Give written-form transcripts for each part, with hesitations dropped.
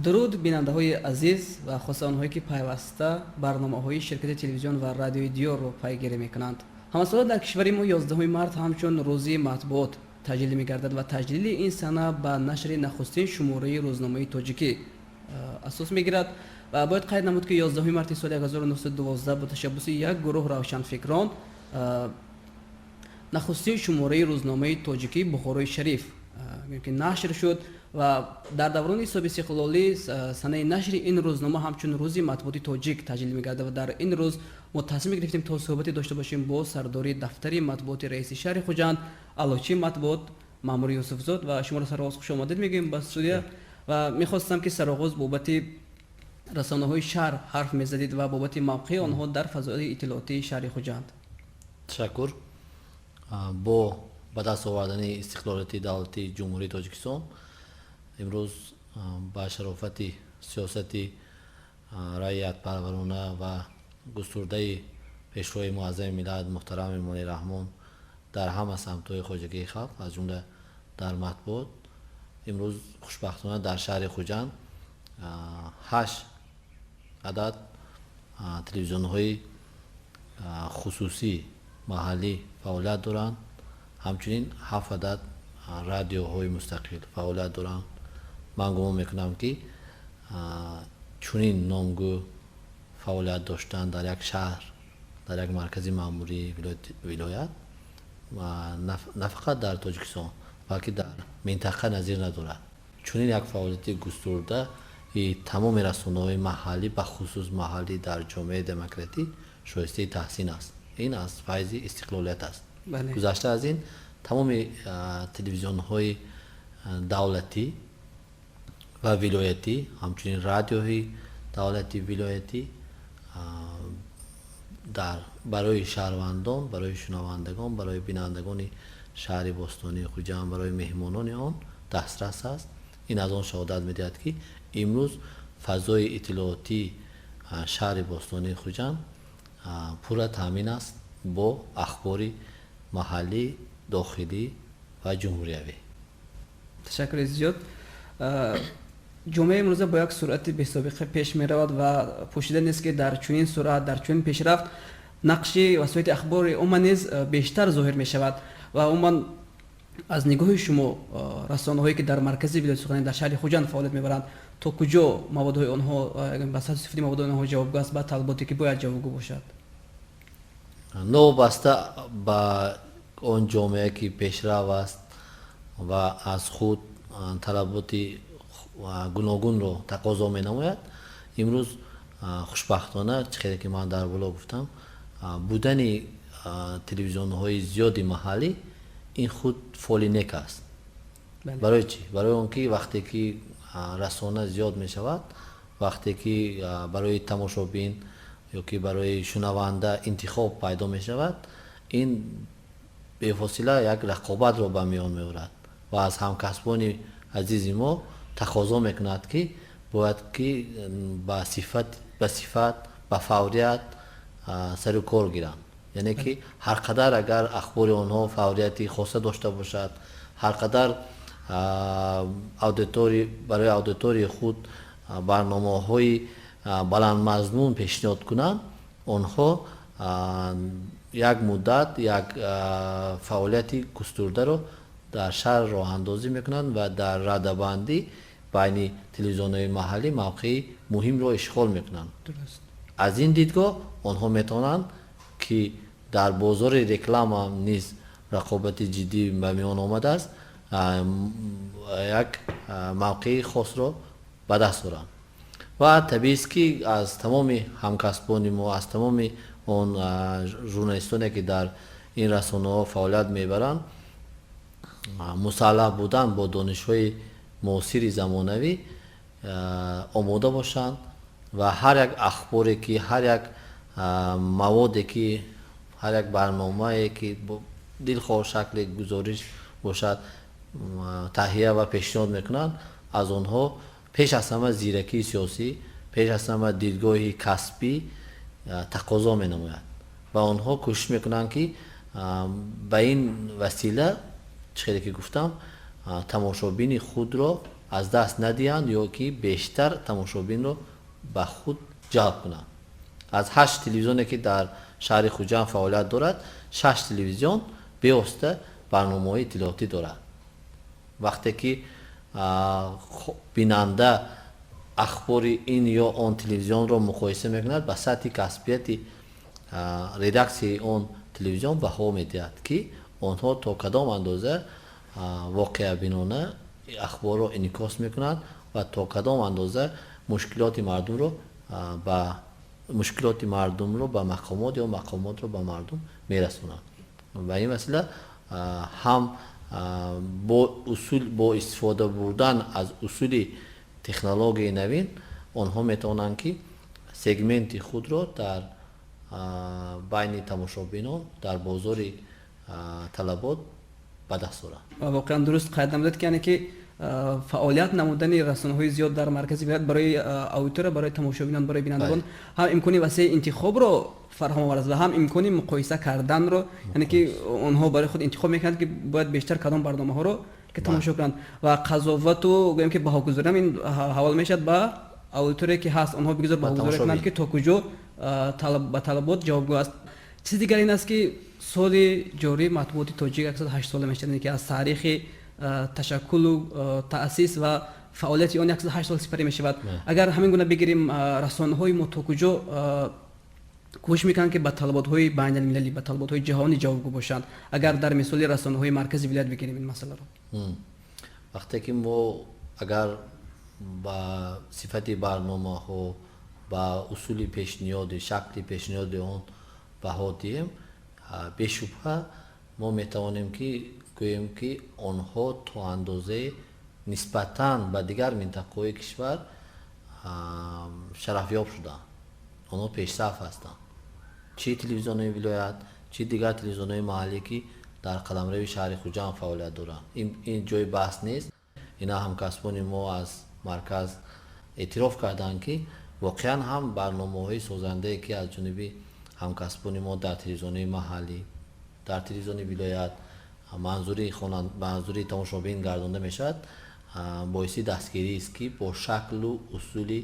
дуруд бинандаҳои азиз ва хоса онҳое ки пайваста барномаҳои ширкати телевизион ва радиои Диёрро пайгирӣ мекунанд. ҳамасола дар кишвари мо 11 март ҳамчун рӯзи матбуот таҷлил мегардад ва таҷлили ин сана ба нашри нахустин шумораи рӯзномаи тоҷикӣ асос мегирад ва бояд қайд намуд ки 11 марти соли 1912 бо ташаббуси як гурӯҳ равшанфикрон нахустин шумораи рӯзномаи тоҷикӣ Бухорои Шариф ки нашр шуд ва дар даврони ҳисоби истиқлолӣ санаи нашри ин рӯзнома ҳамчун рӯзи матбуоти тоҷик таҷлил мегардад ва дар ин рӯз мо тасмим гирифтем то суҳбате дошта бошем бо сардори дафтари матбуоти раиси шаҳри Хуҷанд алочи матбуот Маъмур Юсуфзод ва шуморо сароғоз хушомадед мегӯем ба студия ва мехостам ки сароғоз бобати расонаҳои шаҳр ҳарф мезадед ва бобати мавқеи онҳо дар фазоили иттилоотии шаҳри Хуҷанд. Ташаккур. Бо ба даст овардани истиқлолияти давлати ҷумҳурии Тоҷикистон имрӯз ба шарофати сиёсати раиятпарварона ва густурдаи пешрои муаззами миллат муҳтарам Эмомалӣ Раҳмон дар ҳама самтҳои хоҷагии халқ аз ҷумла дар матбуот имрӯз хушбахтона дар шаҳри Хуҷанд 8 адад телевизионҳои хусусӣ маҳаллӣ фаъолият доранд. ҳамчунин 7 адад радиоҳои мустақил фаъолият доранд. ман гумон мекунам ки чунин номгӯ фаъолият доштан дар як шаҳр дар як маркази маъмурии вилоят на фақат дар Тоҷикистон балки дар минтақа назир надорад. чунин як фаъолияти густурда тамоми расонаҳои маҳаллӣ ба хусус маҳаллӣ дар ҷомеаи демократӣ шоистаи таҳсин аст. ин аз файзи истиқлолият аст. гузашта аз ин тамоми телевизионҳои давлатӣ ва вилоятӣ ҳамчунин радиоҳои давлати вилоятӣ барои шаҳрвандон барои шунавандагон барои бинандагони шаҳри бостонии Хуҷанд барои меҳмонони он дастрас аст. ин аз он шаҳодат медиҳад ки имрӯз фазои иттилоотии шаҳри бостонии Хуҷанд пурра таъмин аст бо ахбори маҳаллӣ дохилӣ ва ҷумҳуриявӣ. ташаккури зиёд. ҷомеа имрӯза бо як суръати бесобиқа пеш меравад ва пӯшида нест ки дар чунин суръат дар чунин пешрафт нақши васоити ахбори умма низ бештар зоҳир мешавад ва умуман аз нигоҳи шумо расонаҳое ки дар маркази вилояти суханӣ дар шаҳри Хуҷанд фаъолият мебаранд то куҷо маводҳои онҳо ба сатҳи сифати маводҳои онҳо ҷавобгӯ аст ба талаботе ки бояд ҷавобгӯ бошад? новобаста ба он ҷомеа ки пешрав аст ва аз худ талаботи гуногунро тақозо менамояд имрӯз хушбахтона чихеле ки ман дар боло гуфтам будани телевизионҳои зиёди маҳаллӣ ин худ фоли нек аст. барои чӣ? барои он ки вақте ки расона зиёд мешавад вақте ки барои тамошобин ё ки барои шунаванда интихоб пайдо мешавад ин бефосила як рақобатро ба миён меорад ва аз ҳамкасбони азизи мо тақозо мекунад ки бояд ки ба сифат ба фаврият сару кор гиранд. яъне ки ҳар қадар агар ахбори онҳо фаврияти хоса дошта бошад ҳар қадар барои аудиторияи худ барномаҳои баландмазмун пешниҳод кунанд онҳо як муддат як фаъолияти густурдаро дар шаҳр роҳандозӣ мекунанд ва дар радабандӣ байни телевизионҳои маҳаллӣ мавқеи муҳимро ишғол мекунанд. аз ин дидгоҳ онҳо метавонанд ки дар бозори реклама низ рақобати ҷиддӣ ба миён омадааст як мавқеи хосро ба даст оранд ва табиист ки аз тамоми ҳамкасбони мо аз тамоми он журналистоне ки дар ин расонаҳо фаъолият мебаранд мусаллаҳ будан бо донишҳои муосири замонавӣ омода бошанд ва ҳар як ахборе ки ҳар як маводе ки ҳар як барномае ки дилхоҳ шакли гузориш бошад таҳия ва пешниҳод мекунанд аз онҳо пеш аз ҳама зиракии сиёсӣ пеш аз ҳама дидгоҳи касбӣ тақозо менамояд ва онҳо кӯшиш мекунанд ки ба ин васила чихеле ки гуфтам тамошобини худро از دست ندهند یا که بیشتر تماشابین رو به خود جلب کنند. از 8 تلویزیونی که در شهر خوجند فعالیت دارد 6 تلویزیون بیوسته برنامه‌های اطلاعاتی دارد. وقتی که بیننده اخبار این یا آن تلویزیون رو مقایسه میکند با سطح کسبیت ردکسی اون تلویزیون بها میدهد که آنها تا کدام اندازه واقع بینانه اخبار رو انعکاس میکنند و تا کدام اندازه مشکلات مردم رو به مقامات یا مقامات رو به مردم میرسونند. و این مسئله هم با استفاده بردن از اصول تکنولوژی نوین آنها میتوانند که سگمنت خود را در بین تماشابینان در بازار طلبات به دست آورند. واقعا درست قید نمودید که یعنی که فعالیت نمودن رسانه‌های زیاد در مرکز ولایت برای آدیتور، برای تماشابینان، برای بینندگان هم امکانی وسیع انتخاب رو فراهم آورد و هم امکانی مقایسه کردن رو، یعنی که اونها برای خود انتخاب میکنند که باید بیشتر کدام برنامه ها رو که تماشا کنند و قضاوت و گویم که بهاگذاری این حوال میشد به آدیتوری که هست، اونها بگذار بهاگذاری کنند که تا کجا به طلبات جوابگو است. چیز دیگر این است که سال جاری مطبوعات تاجیک 108 سال میشه که از تاریخ تشکل و تأسیس و فعالیت آن 108 سال سپری می شود. اگر همین گونه بگیریم رسانه‌های ما تا کجا کوشش میکنند که به طلبات‌های بین المللی، به طلبات‌های جهانی جوابگو باشند، اگر در مثال رسانه‌های مرکزی ولایت بگیریم این مسئله رو. وقتی که ما اگر با صفت برنامه‌ها با اصول پیشنهاد شکل پیشنهاد آن بها دهیم، بی‌شبهه ما میتوانیم که گوییم که آنها تا اندازه نسبتاً به دیگر منطقه‌های کشور شرفیاب شدند. آنها پیشرفت هستند. چه تلویزیون‌های ولایت، چه دیگر تلویزیون‌های محلی که در قلمرو شهر خوجند فعالیت دارند. این جای بحث نیست. اینا همکسبان ما از مرکز اعتراف کردند که واقعاً هم برنامه‌های سازنده که از جانب همکسبان ما در تلویزیون‌های محلی، در تلویزیون ولایت منظوری تماشابین گردانده میشد، باعث دستگیری است که با شکل و اصول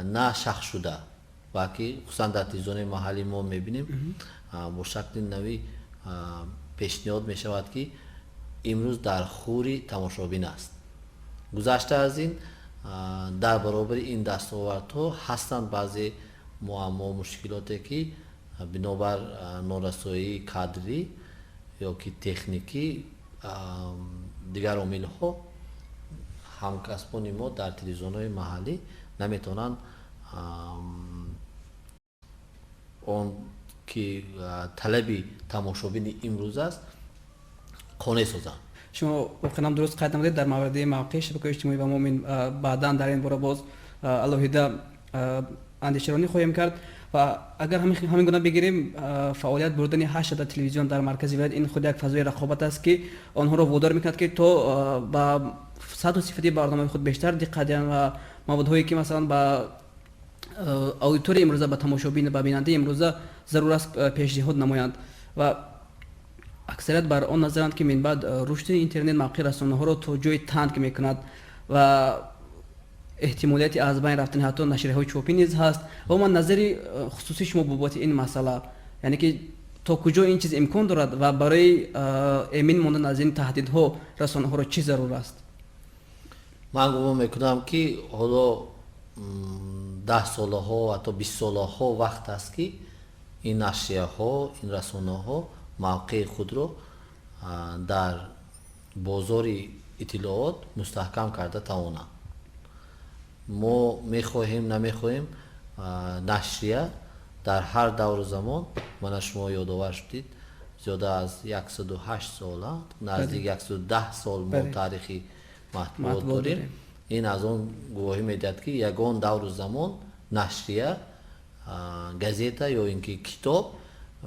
نه شخص شده و که خصوصا در تلویزیون محلی ما میبینیم با شکل نوی پیشنهاد میشود که امروز در خوری تماشابین است. گذشته از این در برابر این دستاوردها هستند بعضی معما مشکلاتی که بنابر نارسایی کادری یا که تکنیکی دیگر عامل ها همکسبان ما در تلویزیون های محلی نمیتونن اون که طلبی تماشابین امروز است خانه سازن. شما واقعا درست قید نمودید در مورد موقع شبکه اجتماعی و ما بعداً در این باره باز علاوه اندیشه‌رانی خواهیم کرد و اگر همین گونه بگیریم فعالیت بردن 8 تلویزیون در مرکز ولایت این خود یک فضای رقابت است که آنها را وادار میکند که تو با سطح و صفتی برنامه خود بیشتر دقت دهند و موادهایی که مثلا با آدیتور امروزه به تماشابین به بیننده امروزه ضرور است پیشنهاد نمایند و اکثریت بر آن نظرند که من بعد رشد اینترنت موقع رسانه‌ها را تا جای تنگ میکند و احتمالیت از بین رفتن حتی نشریه‌های چاپی نیز هست و من نظری خصوصی شما بابت این مسئله، یعنی که تا کجا این چیز امکان دارد و برای امین ماندن از این تهدیدها رسانه‌ها را چی ضرور است؟ من گمان میکنم که حالا 10 ساله ها حتی 20 ساله ها وقت است که این نشریه ها، این رسانه ها موقع خود را در بازار اطلاعات مستحکم کرده توانند. ما میخواهیم نمیخواهیم نشریه در هر دور زمان، من شما یادآور شدید زیاده از 108 ساله نزدیک 110 سال ما تاریخی مطبوعات داریم. این از اون گواهی میدهد که یگان دور زمان نشریه، گازیته یا اینکه کتاب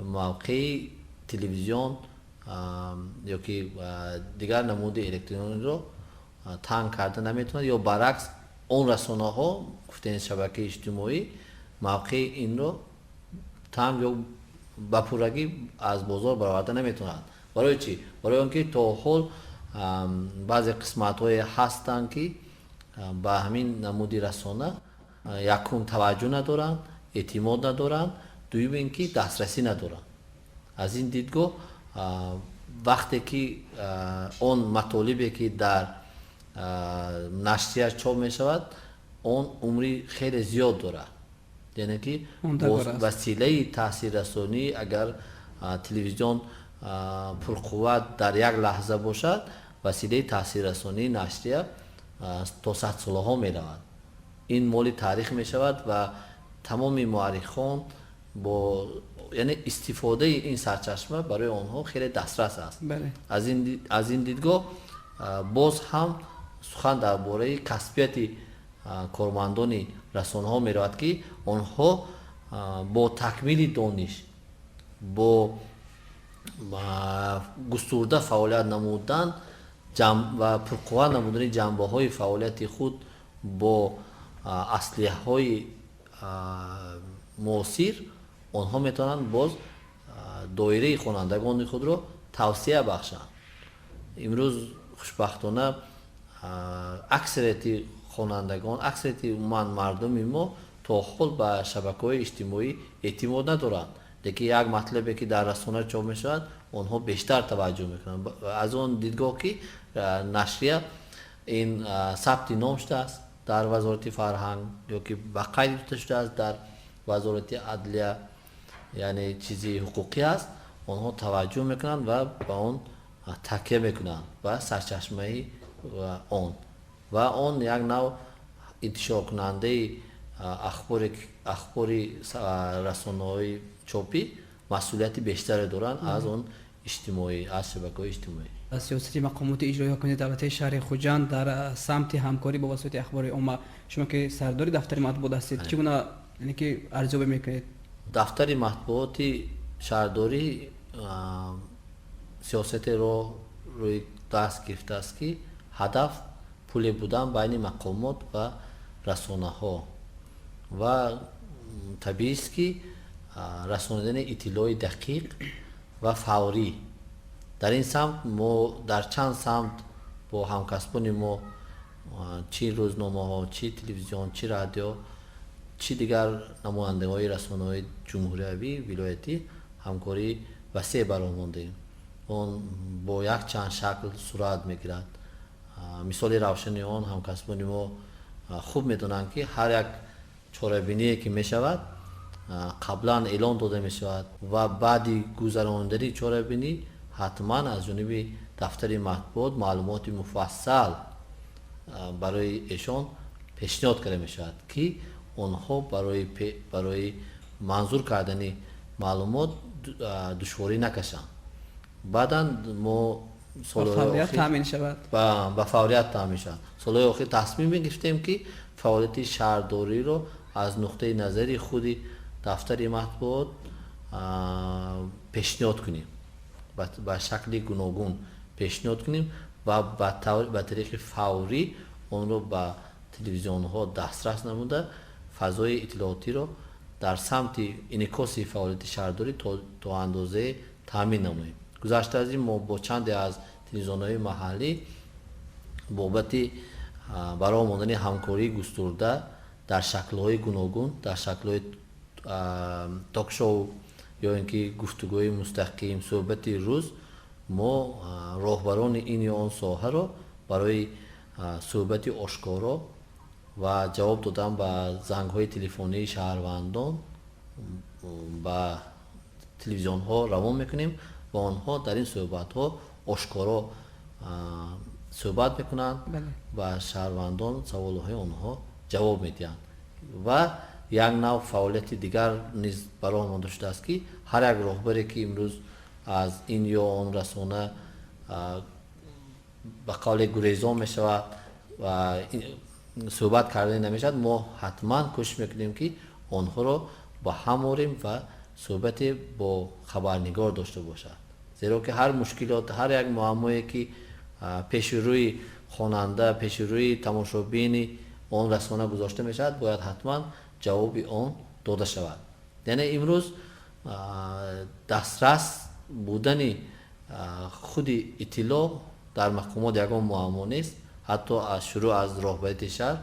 موقع تلویزیون یا که دیگر نمود الکترونیکی رو تنگ کرده نمیتونه یا برعکس اون رسانه ها گفتین شبکه اجتماعی موقع این رو تنگ یا بپورگی از بازار برآورده نمیتونند. برای چی؟ برای اینکه تا حال بعضی قسمت های هستند که ба ҳамин намуди расона якум таваҷҷӯҳ надоранд, эътимод надоранд, дуюм ин ки дастрасӣ надоранд. аз ин дидгоҳ вақте ки он матолибе ки дар наштия чоп мешавад он умри хеле зиёд дорад. яъне ки василаи таъсиррасонӣ агар телевизион пурқувват дар як лаҳза бошад, василаи таъсиррасонии наштия то садсолаҳо меравад. ин моли таърих мешавад ва тамоми муаррихон бо яъне истифодаи ин сарчашма барои онҳо хеле дастрас аст. аз ин дидгоҳ боз ҳам сухан дар бораи касбияти кормандони расонаҳо меравад ки онҳо бо такмили дониш, бо густурда фаъолият намудан ва пурқувват намудани ҷанбаҳои фаъолияти худ бо аслиҳаҳои муосир, онҳо метавонанд боз доираи хонандагони худро тавсея бахшанд. имрӯз хушбахтона аксарияти хонандагон, аксарияти умуман мардуми мо то ҳол ба шабакаҳои иҷтимоӣ эътимод надоранд, лекин як матлабе ки дар расона чоп мешавад онҳо бештар таваҷҷӯҳ мекунанд. аз он дидгоҳ ки нашрия ин сабти ном шудааст дар вазорати фарҳанг ё ки ба қайд гирифта шудааст дар вазорати адлия, яъне чизи ҳуқуқӣ аст, онҳо таваҷҷӯҳ мекунанд ва ба он такя мекунанд ба сарчашмаи он ва он як нав интишоркунандаи ахбори расонаҳои чопӣ масъулияти бештаре доранд аз он иҷтимоӣ, аз шабакаҳои иҷтимоӣ. сиёсати мақомоти иҷроии ҳокимияти давлатии шаҳри хуҷанд дар самти ҳамкорӣ бо васоити ахбори умма, шумо ки сардори дафтари матбуот ҳастед, чӣ гуна яъне ки арзёбӣ мекунед? дафтари матбуоти шаҳрдорӣ сиёсатеро рӯи даст гирифтааст ки ҳадаф пуле будан байни мақомот ва расонаҳо ва табиист ки расонидани иттилои дақиқ ва фаврӣ. дар ин самт мо дар чанд самт бо ҳамкасбони мо чӣ рӯзномаҳо, чӣ телевизион, чӣ радио, чӣ дигар намояндаҳои расонаҳои ҷумҳуриявӣ, вилоятӣ ҳамкорӣ васеъ баромондаем. он бо якчанд шакл сурат мегирад. мисоли равшани он ҳамкасбони мо хуб медонанд ки ҳар як чорабиние ки мешавад қаблан эълон дода мешавад ва баъди гузаронидани чорабинӣ ҳатман аз ҷониби дафтари матбуот маълумоти муфассал барои эшон пешниҳод карда мешавад ки онҳо барои манзур кардани маълумот душворӣ накашанд. баъдан мо ба фаврият таъмин шавад. ба фаврият таъмин шавад. солҳои охир тасмим мегирифтем ки фаъолияти шаҳрдориро аз нуқтаи назари худи дафтари матбуот пешниҳод кунем, ба шакли гуногун пешниҳод кунем ва ба тариқи фаврӣ онро ба телевизионҳо дастрас намуда фазои иттилоотиро дар самти инъикоси фаъолияти шаҳрдорӣ то андозае таъмин намоем. гузашта аз ин мо бо чанде аз телевизионҳои маҳаллӣ бобати баромондани ҳамкории густурда дар шаклҳои гуногун, дар шаклҳои токшоу ё ин ки гуфтугӯи мустақим, суҳбати рӯз, мо роҳбарони ин ё он соҳаро барои суҳбати ошкоро ва ҷавоб додан ба зангҳои телефонии шаҳрвандон ба телевизионҳо равон мекунем ва онҳо дар ин суҳбатҳо ошкоро суҳбат мекунанд, ба шаҳрвандон саволҳои онҳо ҷавоб медиҳанд. ва як нав фаъолияти дигар низ барои монда шудааст ки ҳар як роҳбаре ки имрӯз аз ин ё он расона ба қавле гурезон мешавад ва суҳбат карда намешавад, мо ҳатман кӯшиш мекунем ки онҳоро ба ҳам орем ва суҳбате бо хабарнигор дошта бошад. зеро ки ҳар мушкилот, ҳар як муаммое ки пеши рӯи хонанда, пеши рӯи тамошобини он расона гузошта мешавад, бояд ҳатман ҷавоби он дода шавад. яъне имрӯз дастрас будани худи иттилоъ дар мақомот ягон муаммо нест, حتی از شروع از راهبریت شهر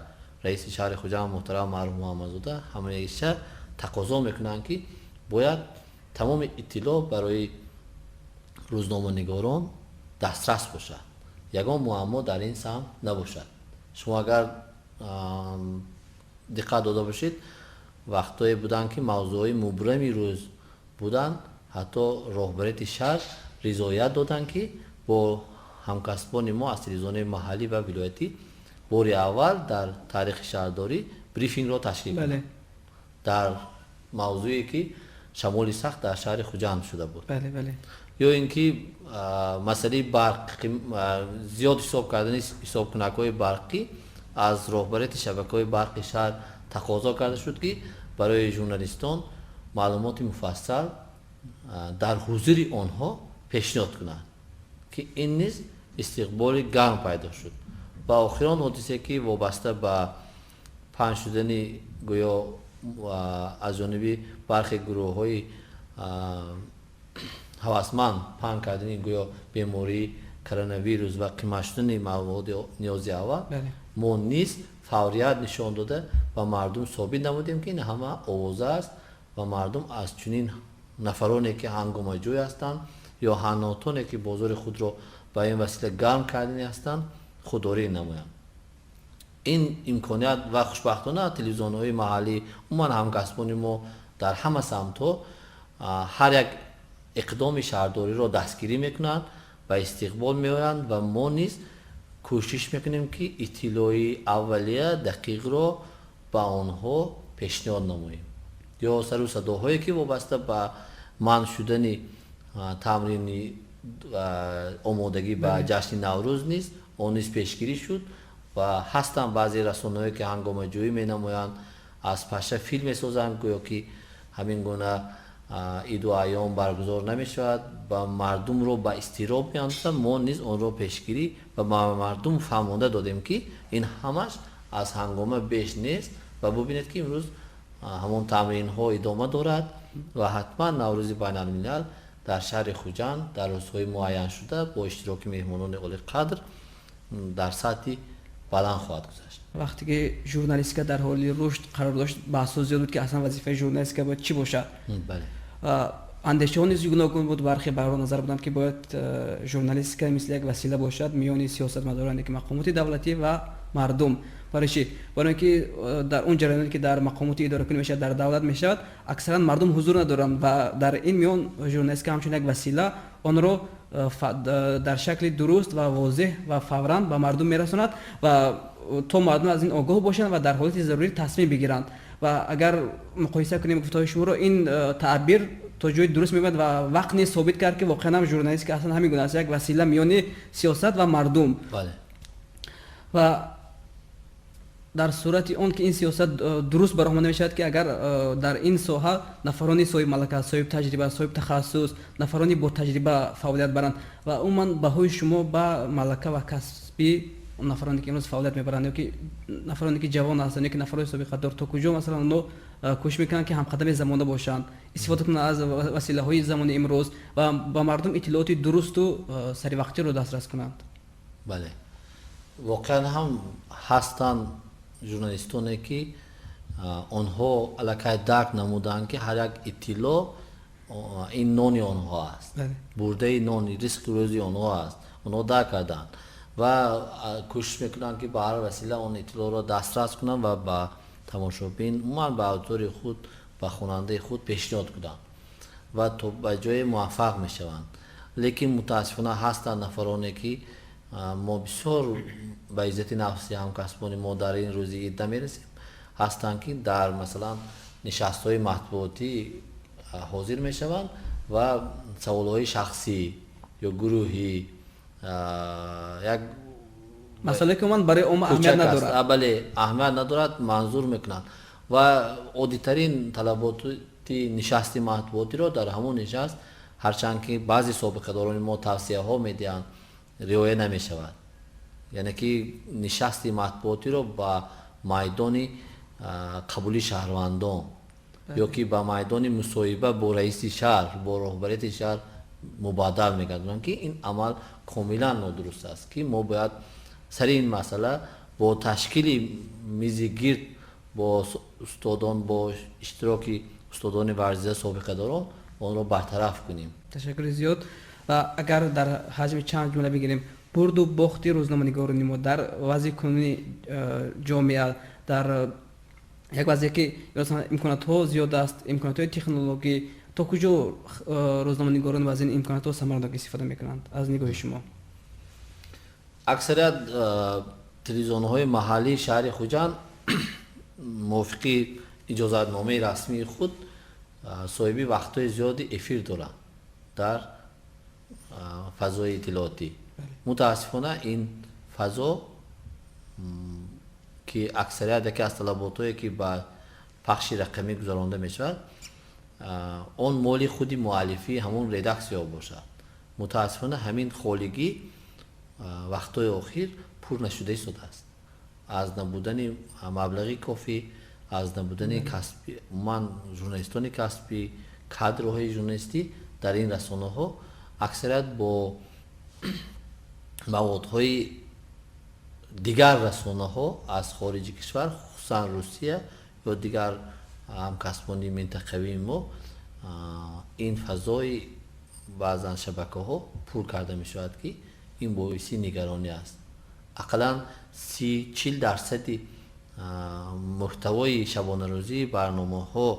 رئیس شهر خوجند محترم معروف محمدزاده همه شهر تقاضا میکنند که باید تمام اطلاع برای روزنامه‌نگاران دسترس باشد. یگان معما در این سمت نباشد. شما اگر دقت داده باشید وقتایی بودن که موضوعی مبرمی روز بودن حتی راهبریت شهر رضایت دادن که با همکسبان ما از تلویزیون محلی و ولایتی بار اول در تاریخ شهرداری بریفینگ را تشکیل کنند در موضوعی که شمال سخت در شهر خوجند شده بود. بله. یا اینکه مسئله برق زیاد حساب کردن حساب کنک‌های برقی از راهبریت شبکه‌های برق شهر تقاضا کرده شد که برای ژورنالیستان معلومات مفصل در حضور آنها پیشنهاد کنند که این نیز استقبال گرم پیدا شد. و آخران حادثه که وابسته به پنج شدن گویا از جانب برخی گروه‌های هوسمند پنج کردن گویا بیماری کرونا ویروس و قیمت شدن مواد نیازی اول ما نیز فوریت نشان داده و مردم ثابت نمودیم که این همه آوازه است و مردم از چنین نفرانی که هنگام جوی هستند یا حناتانی که بازار خود را به این وسیله گرم کردنی هستند خودداری نمایند. این امکانیت و خوشبختانه تلویزیون‌های محلی عموما همکسبان ما در همه سمت‌ها هر یک اقدام شهرداری را دستگیری میکنند و استقبال می‌آورند و ما نیز کوشش میکنیم که اطلاعی اولیه دقیق را به آنها پیشنهاد نماییم. یا سر و صداهایی که وابسته به منع شدن تمرین آمادگی به جشن نوروز نیز آن نیز پیشگیری شد و هستند بعضی رسانه‌هایی که هنگام جویی می‌نمایند از پشه فیلم می‌سازند گویا که همین گونه عید و ایام برگزار نمی‌شود و مردم رو به اضطراب می‌اندازند. ما نیز آن را پیشگیری و به مردم فهمانده دادیم که این همش از هنگامه بیش نیست و ببینید که امروز همون تمرین‌ها ادامه دارد و حتما نوروز بین‌الملل در شهر خوجند در روزهای معین شده با اشتراک مهمانان عالی قدر در سطحی بلند خواهد گذشت. وقتی که ژورنالیستیک در حال رشد قرار داشت بحث زیاد بود که اصلا وظیفه ژورنالیست باید چی باشد. بله. اندیشه نیز گوناگون بود. برخی برای نظر بودند که باید ژورنالیستیک مثل یک وسیله باشد میان سیاستمدارانی که مقامات دولتی و مردم. برای چی؟ برای اینکه در اون جریانی که در مقامات اداره کنی میشه در دولت میشود اکثرا مردم حضور ندارند و در این میان ژورنالیست همچون یک وسیله آن رو در شکل درست و واضح و فوراً به مردم میرساند و تو مردم از این آگاه باشند و در حالت ضروری تصمیم بگیرند. و اگر مقایسه کنیم گفتار شما رو این تعبیر تا جای درست میبند و وقت نیست ثابت کرد که واقعا هم ژورنالیست که اصلا همین گونه است، یک وسیله میان سیاست و مردم. بله. و در صورت اون که این سیاست درست برآمده نمیشود که اگر در این ساحه نفرانی صاحب ملکه، صاحب تجربه، صاحب تخصص، نفرانی با تجربه فعالیت برند و عموما بهای شما با ملکه و کسبی نفرانی که امروز فعالیت میبرند که نفرانی که جوان هستند که نفرای سابقه دار تا کجا مثلا اونو کوشش میکنن که همقدم زمانه باشند، استفاده کنند از وسیله های زمان امروز و با مردم اطلاعات درست و سری وقتی رو دسترس کنند. بله. واقعا هم هستند ژورنالیستانی که آنها علاقه درک نمودند که هر یک اطلاع این نان آنها است. برده نان ریسک روزی آنها است. آنها درک کردند و کوشش میکنند که به هر وسیله آن اطلاع را دسترس کنند و به تماشابین من به auditor خود به خواننده خود پیشنهاد کنند و تو به جای موفق میشوند. لیکن متاسفانه هستند نفرانی که ما بسیار به عزت نفسی همکسبان ما در این روزی عید میرسیم هستند که در مثلا نشست‌های مطبوعاتی حاضر میشوند و سوال‌های شخصی یا گروهی یک مسئله که من برای عموم اهمیت ندارد. بله اهمیت ندارد منظور میکنند و عادی‌ترین طلبات نشست مطبوعاتی را در همون نشست هرچند که بعضی سابقه داران ما توصیه ها میدهند رعایت نمی شود. یعنی که نشست مطبوعاتی را با میدان قبولی شهروندان یا که با میدان مصاحبه با رئیس شهر با راهبریت شهر مبادل میگردند که این عمل کاملا نادرست است که ما باید سری این مسئله با تشکیل میزی گرد با استادان با اشتراکی استادان ورزیده سابقه داران آن را برطرف کنیم. تشکر زیاد. و اگر در حجم چند جمله بگیریم برد و باخت روزنامه‌نگاران ما در وضع کنونی جامعه در یک وضعی که امکانات ها زیاد است، امکانات های تکنولوژی، تا کجا روزنامه‌نگاران از این امکانات ها ثمرناک استفاده میکنند از نگاه شما؟ اکثریت تلویزیون های محلی شهر خوجند موافق اجازت نامه رسمی خود صاحبی وقت های زیادی افیر دارند در فضای اطلاعاتی. متاسفانه این فضا که اکثریت یکی از طلباتایی که با پخش رقمی گذرانده می شود آن مال خودی مؤلفی همون ردکسیا باشد. متاسفانه همین خالگی وقتای اخیر پر نشده شده است. از نبودن مبلغی کافی، از نبودن کسبی، من ژورنالیستان کسبی، کادرهای ژورنالیستی در این رسانه ها اکثریت با موادهای دیگر رسانه ها از خارج کشور خصوصا روسیه یا دیگر همکسبان منطقوی ما این فضای بعضا شبکه ها پر کرده می شود که این باعث نگرانی است. اقلا 30-40% محتوای شبانه روزی برنامه ها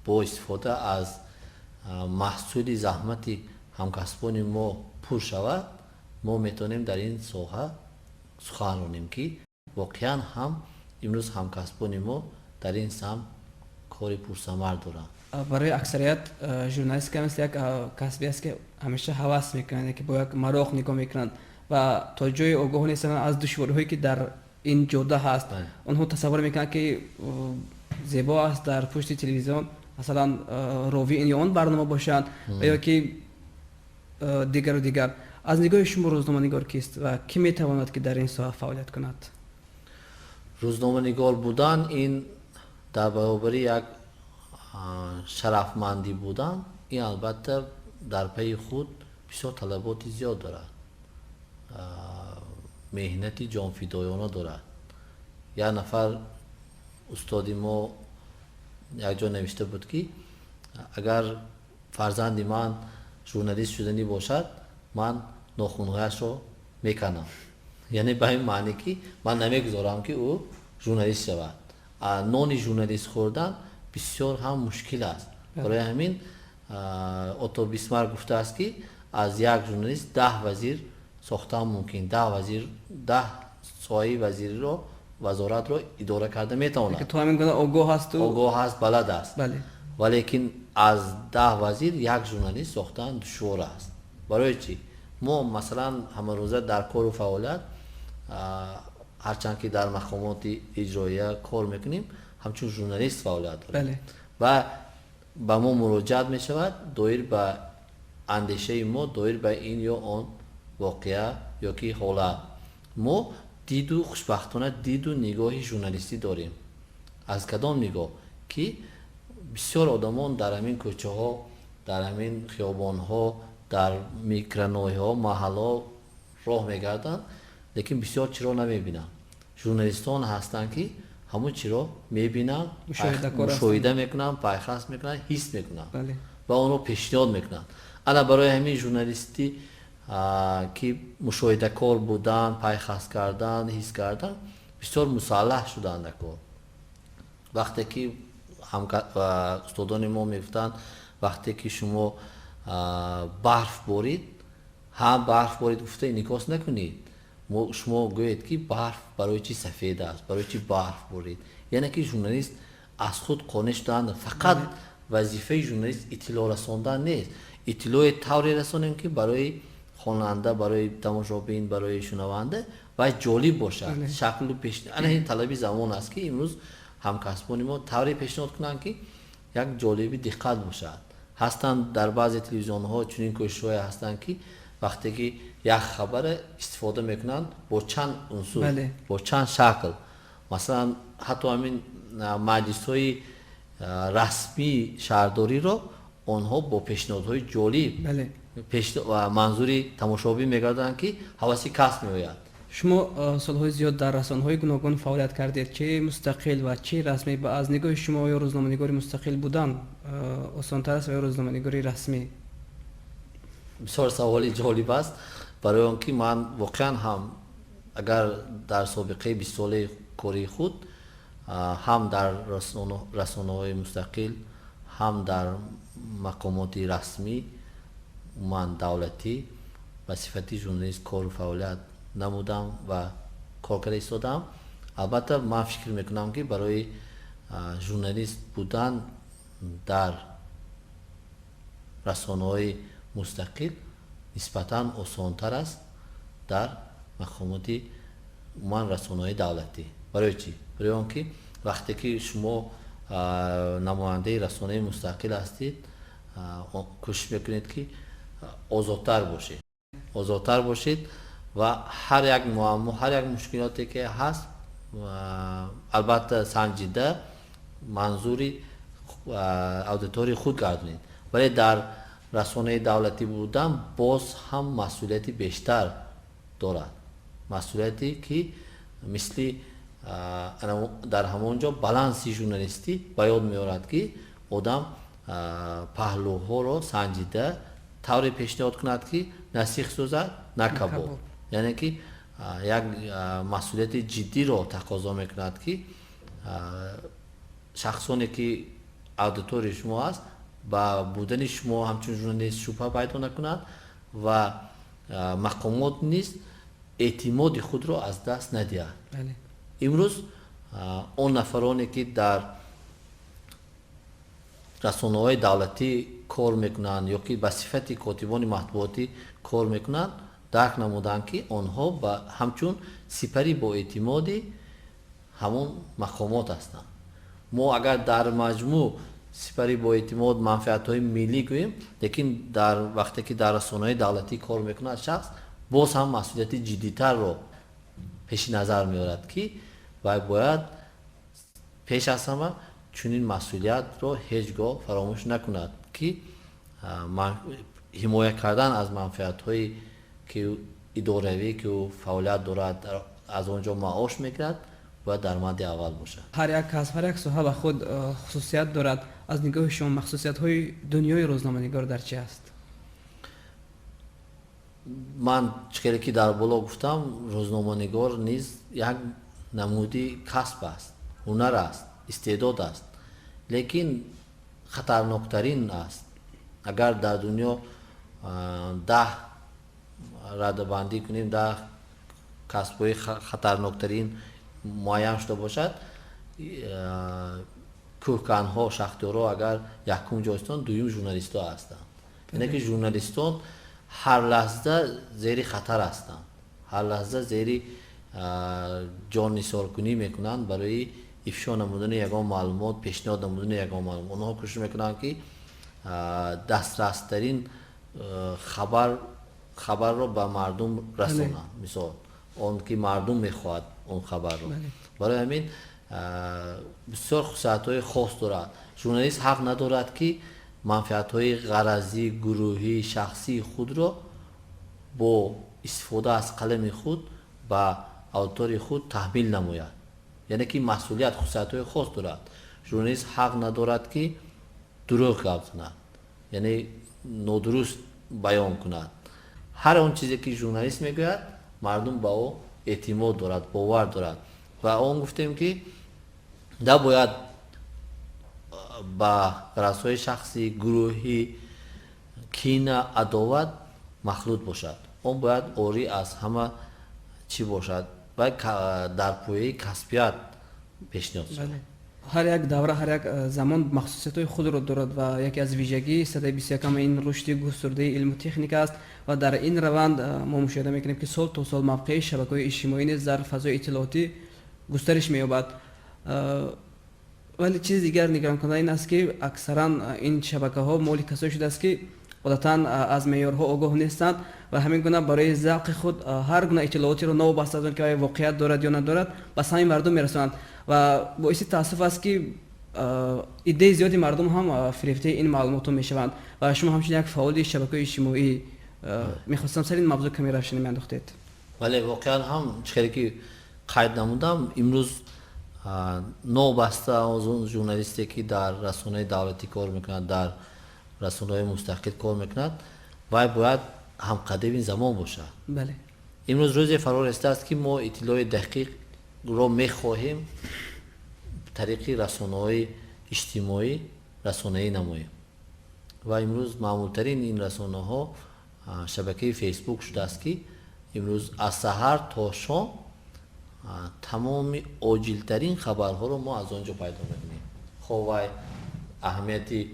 با استفاده از محصول زحمت همکسبان ما پر شود، ما میتونیم در این ساحه سخن رانیم که واقعا هم امروز همکسبان ما در این سمت کاری پرثمر دارند. برای اکثریت ژورنالیست که مثل یک کسبی است که همیشه هوس میکنند که با یک مراق نگاه میکنند و تا جای آگاه نیستند از دشواری‌هایی که در این جاده هست. اونها تصور میکنند که زیبا است در پشت تلویزیون مثلا راوی این یا آن برنامه باشند و یا که دیگر و دیگر. از نگاه شما روزنامه‌نگار کیست و کی میتواند که در این ساحه فعالیت کند؟ روزنامه‌نگار بودن این در برابر یک شرفمندی بودن، این البته در پی خود بسیار طلبات زیاد دارد، مهنتی جانفدایانه دارد. یک نفر استادی ما یک جا نوشته بود که اگر فرزند من ژورنالیست شدنی باشد من ناخن‌هایش رو میکنم، یعنی به این معنی که من نمیگذارم که او ژورنالیست شود. نان ژورنالیست خوردن بسیار هم مشکل است. برای همین اوتو بیسمارک گفته است که از یک ژورنالیست 10 وزیر ساختن ممکن، 10 وزیر 10 سایه وزیری رو وزارت رو اداره کرده میتواند که تو همین گونه آگاه هست و آگاه هست، بلد است. بله. ولیکن از 10 وزیر یک ژورنالیست ساختن دشوار است. برای چی؟ ما مثلا همه روزه در کار و فعالیت هرچند که در مقامات اجرایی کار میکنیم همچون ژورنالیست فعالیت داریم. بله. و به ما مراجعت می شود دایر به اندیشه ما، دایر به این یا آن واقعه یا که حالت. ما دید و خوشبختانه دید و نگاه ژورنالیستی داریم. از کدام نگاه؟ که بسیار آدمان در همین کوچه ها، در همین خیابان ها، در میکرانوی ها، محل ها راه میگردند، لیکن بسیار چرا نمیبینند. ژورنالیستان هستند که همون چرا میبینن، مشاهده میکنن، پایخست میکنن، حس میکنن. بله. و اون رو پیشنهاد میکنن. انا برای همین ژورنالیستی که مشاهده کار بودن، پایخست کردن، حس کردن بسیار مسلح شدن در کار. وقتی که استادان ما میگفتن وقتی که شما برف بارید، هم برف بارید گفته انعکاس نکنید، شما گویید که برف برای چی سفید است، برای چی برف بارید. یعنی که ژورنالیست از خود قانع شدن فقط وظیفه ژورنالیست اطلاع رساندن نیست، اطلاع طوری رسانیم که برای خواننده، برای تماشابین، برای شنونده و جالب باشد. شکل پیشنهاد این طلبی زمان است که امروز همکسبان ما طوری پیشنهاد کنند که یک جالبی دقت باشد. هستند در بعضی تلویزیون ها چنین کوشش‌های هستند که وقتی که یک خبر استفاده میکنند با چند عنصر، با چند شکل، مثلا حتی همین مجلس های رسمی شهرداری رو آنها با پیشنهادهای جالب و منظوری تماشابی میگردند که حواسی کس میآید. шумо солҳои зиёд дар расонаҳои гуногун фаъолият кардед, чӣ мустақил ва чӣ расмӣ. Аз нигоҳи шумо оё рӯзноманигори мустақил будан осонтар аст ва ё рӯзноманигори расмӣ? бисёр саволи ҷолиб аст, барои он ки ман воқеан ҳам агар дар собиқаи 20 солаи кории худ ҳам дар расонаҳои мустақил, ҳам дар мақомоти расмӣ, ман давлатӣ ба сифати журналист кору фаъолият намудам ва кор карда истодам. албатта ман фикр мекунам ки барои журналист будан дар расонаҳои мустақил нисбатан осонтар аст дар мақомоти умуман расонаҳои давлатӣ. барои чӣ? барои он ки вақте ки шумо намояндаи расонаи мустақил ҳастед, кӯшиш мекунед ки озодтар бошед ва ҳар як муаммо, ҳар як мушкилоте ки ҳаст, албатта санҷида манзури аудитории худ гардонед. вале дар расонаи давлатӣ будан боз ҳам масъулияти бештар дорад. масъулияте ки мисли дар ҳамон ҷо баланси журналистӣ ба ёд меорад ки одам паҳлӯҳоро санҷида тавре пешниҳод кунад ки на сих сӯзад, на кабоб. яъне ки як масъулияти ҷиддиро тақозо мекунад ки шахсоне ки аудиторияи шумо аст ба будани шумо ҳамчун журналист шубҳа пайдо накунад ва мақомот низ эътимоди худро аз даст надиҳад. имрӯз он нафароне ки дар расонаҳои давлатӣ кор мекунанд ё ки ба сифати котибони матбуотӣ кор мекунанд, дарк намуданд ки онҳо ба ҳамчун сипари боэътимоди ҳамон мақомот ҳастанд. мо агар дар маҷмӯъ сипари боэътимод манфиатҳои миллӣ гӯем, лекин дар вақте ки дар расонаҳои давлатӣ кор мекунад шахс, боз ҳам масъулияти ҷиддитарро пеши назар меорад ки вай бояд пеш аз ҳама чунин масъулиятро ҳеҷ гоҳ фаромӯш накунад ки ҳимоя кардан аз манфиатҳои ки идоравӣ ки ӯ фаъолият дорад, аз он ҷо маош мегирад, бояд дар мадди аввал бошад. ҳар як кас, ҳар як соҳа ба худ хусусият дорад. аз нигоҳи шумо махсусиятҳои дунёи рӯзноманигор дар чӣ аст? ман чӣ ки дар боло гуфтам, рӯзноманигор низ як намуди касб аст, ҳунар аст, истеъдод аст, лекин хатарноктарин аст. агар дар дунё 10 радабандӣ кунем, 10 касбҳои хатарноктарин муайян шуда бошад, кӯҳканҳо, шахтёрҳо агар якум ҷо истанд, дуюм журналистҳо ҳастанд. яъне ки журналистон ҳар лаҳза зери хатар ҳастанд, ҳар лаҳза зери ҷоннисоркунӣ мекунанд барои ифшо намудани ягон маълумот, пешниҳод намудани ягон маълумот. онҳо кӯшиш мекунанд ки дастрастарин хабарро ба мардум расонанд. мисол он ки мардум мехоҳад он хабарро. барои ҳамин бисёр хусусиятҳои хос дорад. журналист ҳақ надорад ки манфиатҳои ғаразӣ, гурӯҳӣ, шахсии худро бо истифода аз қалами худ ба аудиторияи худ таҳмил намояд. яъне ки масъулият хусусиятҳои хос дорад. журналист ҳақ надорад ки дурӯғ гап занад, яъне нодуруст баён кунад. ҳар он чизе ки журналист мегӯяд, мардум ба ӯ эътимод дорад, бовар дорад. ва он гуфтем ки набояд ба ғаразҳои шахсӣ, гурӯҳӣ, кина, адоват махлут бошад. он бояд орӣ аз ҳама чӣ бошад, бояд дар пояи касбият пешниҳод шавад. ҳар як давра, ҳар як замон махсусиятҳои худро дорад ва яке аз вижагии садаи 21 ин рушди густурдаи илму техника аст ва дар ин раванд мо мушоҳида мекунем ки сол то сол мавқеи шабакаҳои иҷтимоӣ низ дар фазои иттилоотӣ густариш меёбад. вале чизи дигар нигаронкунанда ин аст ки аксаран ин шабакаҳо моли касое шудааст ки одатан аз меъёрҳо огоҳ нестанд ва ҳамин гуна барои завқи худ ҳар гуна иттилоотеро новобаста аз он ки воқеият дорад ё надорад ба самими мардум мерасонанд ва боиси таассуф аст ки иддаи зиёди мардум ҳам фирифтаи ин маълумотҳо мешаванд ва шумо ҳамчун як фаъоли шабакаҳои иҷтимоӣ мехостам сар ин мавзӯъ каме равшани меандохтед. ولی واقعا هم چیزی که قید نمودم امروز نوبسته از اون ژورنالیستی که در رسانه دولتی کار میکند، در رسانه مستقل کار میکند و باید هم قدم این زمان باشه. بله. امروز روز فرار است که ما اطلاع دقیق رو میخواهیم طریق رسانه‌های اجتماعی رسانه‌ای نماییم و امروز معمولترین این رسانه‌ها شبکه فیسبوک شده است که امروز از سحر تا شام تمام عاجل‌ترین خبرها رو ما از آنجا پیدا می‌کنیم. خب اهمیتی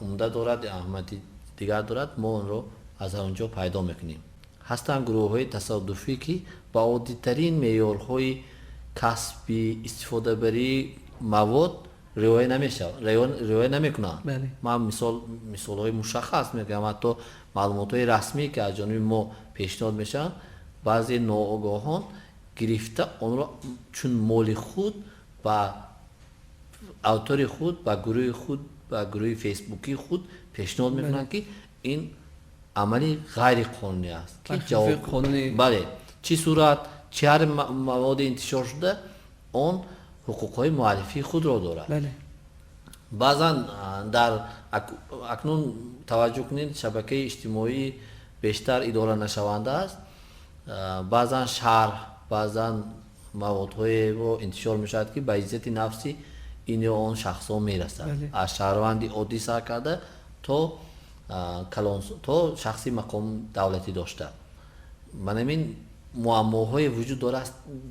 عمده دارد، اهمیتی دیگر دارد، ما اون رو از آنجا پیدا می‌کنیم. هستند گروه‌های تصادفی که با عادی‌ترین معیارهای کسبی استفاده بری مواد رعایت نمی‌کنند. بله. من مثال‌های مشخص میگم، حتی معلومات‌های رسمی که از جانب ما پیشنهاد میشن بعضی ناآگاهان گرفته آن را چون مال خود و اوتار خود و گروه خود و گروه فیسبوکی خود پیشنهاد میکنن که این عملی غیر قانونی است که جواب قانونی. بله، چی صورت چه هر مواد انتشار شده آن حقوق‌های معرفی خود را دارد. بله. بعضا در اکنون توجه کنید شبکه اجتماعی بیشتر اداره نشونده است، بعضا شرح بعضا موادهای رو انتشار میشود که به عزت نفسی این یا آن شخص ها میرسد. بله. از شهروندی عادی سر کرده تا تا شخصی مقام دولتی داشته. من همین معماهای وجود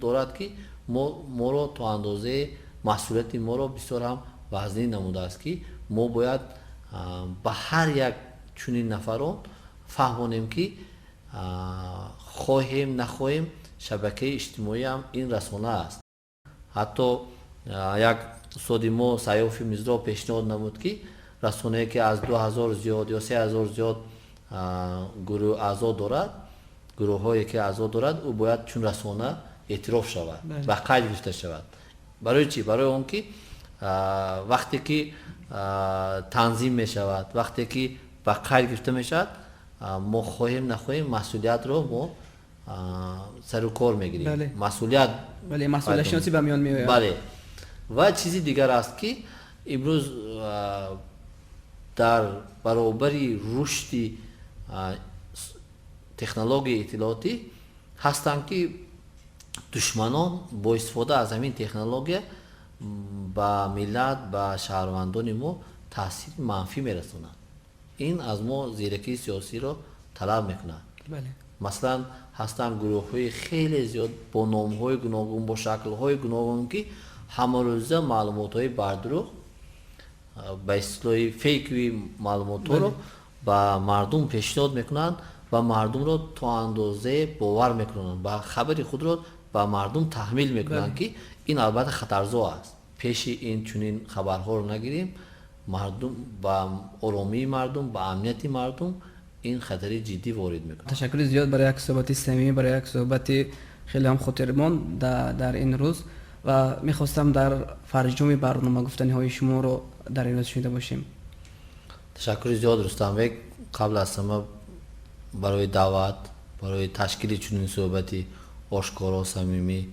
دارد که ما رو تا اندازه مسئولیت ما رو بسیار هم وزنی نموده است که ما باید به هر یک چنین نفران فهمانیم که خواهیم نخواهیم شبکه اجتماعی هم این رسانه است. حتی یک استاد ما سیاف میزرا پیشنهاد نمود که رسانه‌ای که از 2000 زیاد یا 3000 زیاد گروه اعضا دارد، گروه هایی که اعضا دارد، او باید چون رسانه اعتراف شود و قید گرفته شود. برای چی؟ برای اون که وقتی که تنظیم می شود، وقتی که به قید گرفته می شود، ما خواهیم نخواهیم مسئولیت رو ما سر و کار میگیریم. بله. مسئولیت شناسی به میان میآید. بله. و چیزی دیگر است که امروز در برابری رشد تکنولوژی اطلاعاتی هستند که دشمنان با استفاده از همین تکنولوژی به ملت و شهروندان ما تاثیر منفی میرسونند. این از ما زیرکی سیاسی رو طلب میکنند. بله. مثلا هستند گروه‌های خیلی زیاد با نام‌های گوناگون، با شکل‌های گوناگون که همه روزه معلومات‌های بردروغ به اصطلاح فیک معلومات رو به مردم پیشنهاد میکنند و مردم رو تا اندازه باور میکنند و خبری خود رو به مردم تحمیل میکنند که این البته خطرزا است. پیش این چنین خبرها رو نگیریم، مردم با آرامی مردم، با امنیت مردم این خطری جدی وارد میکنه. تشکر زیاد برای یک صحبت صمیمی، برای یک صحبت خیلی هم خاطرمان در این روز و میخواستم در فرجام برنامه گفتنی های شما رو در این روز شنیده باشیم. تشکر زیاد رستم بیگ. قبل از همه برای دعوت، برای تشکیل چنین صحبتی آشکارا و صمیمی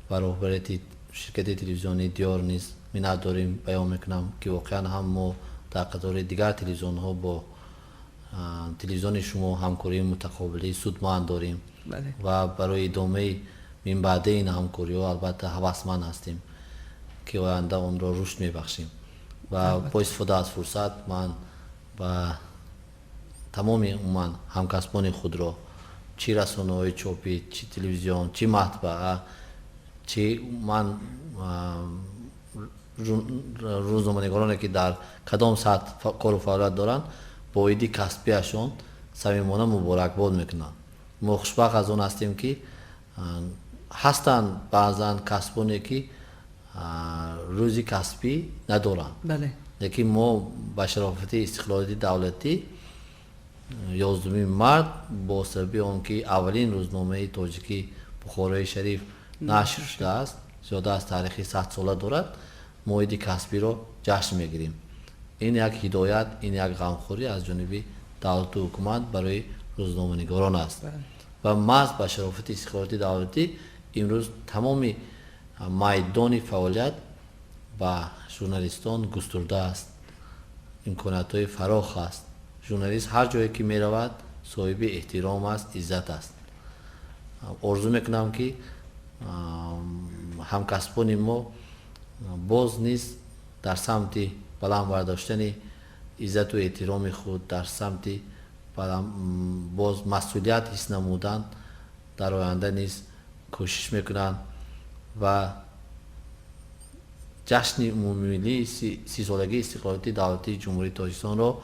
و رهبری شرکت تلویزیونی دیار نیز منت داریم بیان میکنم که واقعا هم ما در قطار دیگر تلویزیون ها با تلویزیون شما همکاری متقابلی سودمند داریم. بله. و برای ادامه من بعد این همکاری ها البته هوسمند هستیم که آینده اون را رشد میبخشیم و با استفاده از فرصت من و تمام من همکسبان خود را، چی رسانه های چاپی، چی تلویزیون، چی مطبعه، چی من روزنامه‌نگارانی که در کدام سطح کار و فعالیت دارند با ایدی کسبیشان صمیمانه مبارکباد میکنم. ما خوشبخت از اون هستیم که هستند بعضا کسبانی که روزی کسبی ندارند. بله. لیکن ما به شرافت استقلالیت دولتی 11 مارس با سبب اون که اولین روزنامه تاجیکی بخارای شریف نشر شده است، زیاده از تاریخی 100 ساله دارد، موعد کسبی را جشن میگیریم. این یک هدایت، این یک غمخوری از جانب دولت و حکومت برای روزنامه‌نگاران است. و محض به شرافت استخبارات دولتی امروز تمام میدان فعالیت با ژورنالیستان گسترده است، امکانات های فراخ است. ژورنالیست هر جایی که می رود صاحب احترام است، عزت است. آرزو میکنم که همکسبان ما باز نیز در سمت بلند برداشتن عزت و احترام خود، در سمت باز مسئولیت حس نمودن در آینده نیز کوشش میکنند و جشن عمومی ملی 30 سالگی استقلالیت دولتی جمهوری تاجیکستان را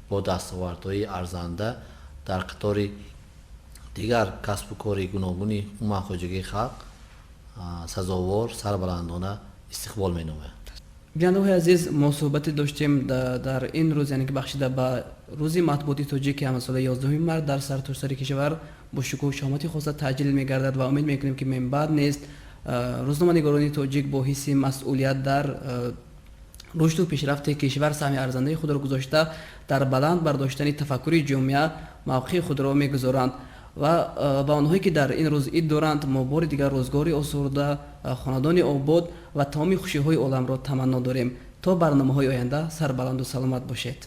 با دستاوردهای ارزنده در قطار دیگر کسب و کار گوناگون عموم خواجگی خلق سزاوار سربلندانه استقبال مینماید. بیننده‌های عزیز، ما صحبتی داشتیم در این روز، یعنی که بخشیده به روز مطبوعاتی تاجیک که همه سال 11 مارس در سرتاسر کشور با شکوه و شامتی خاص تعجیل می‌گردد و امید می‌کنیم که من بعد نیست روزنامه‌نگاران تاجیک با حس مسئولیت در رشد و پیشرفت کشور سهم ارزنده خود را گذاشته در بلند برداشتن تفکر جامعه موقع خود را می‌گذارند و با آنهایی که در این روز عید دارند ما بار دیگر روزگاری آسوده، خاندان آباد و تمام خوشی‌های عالم را تمنا داریم. تا برنامه‌های آینده سربلند و سلامت باشید.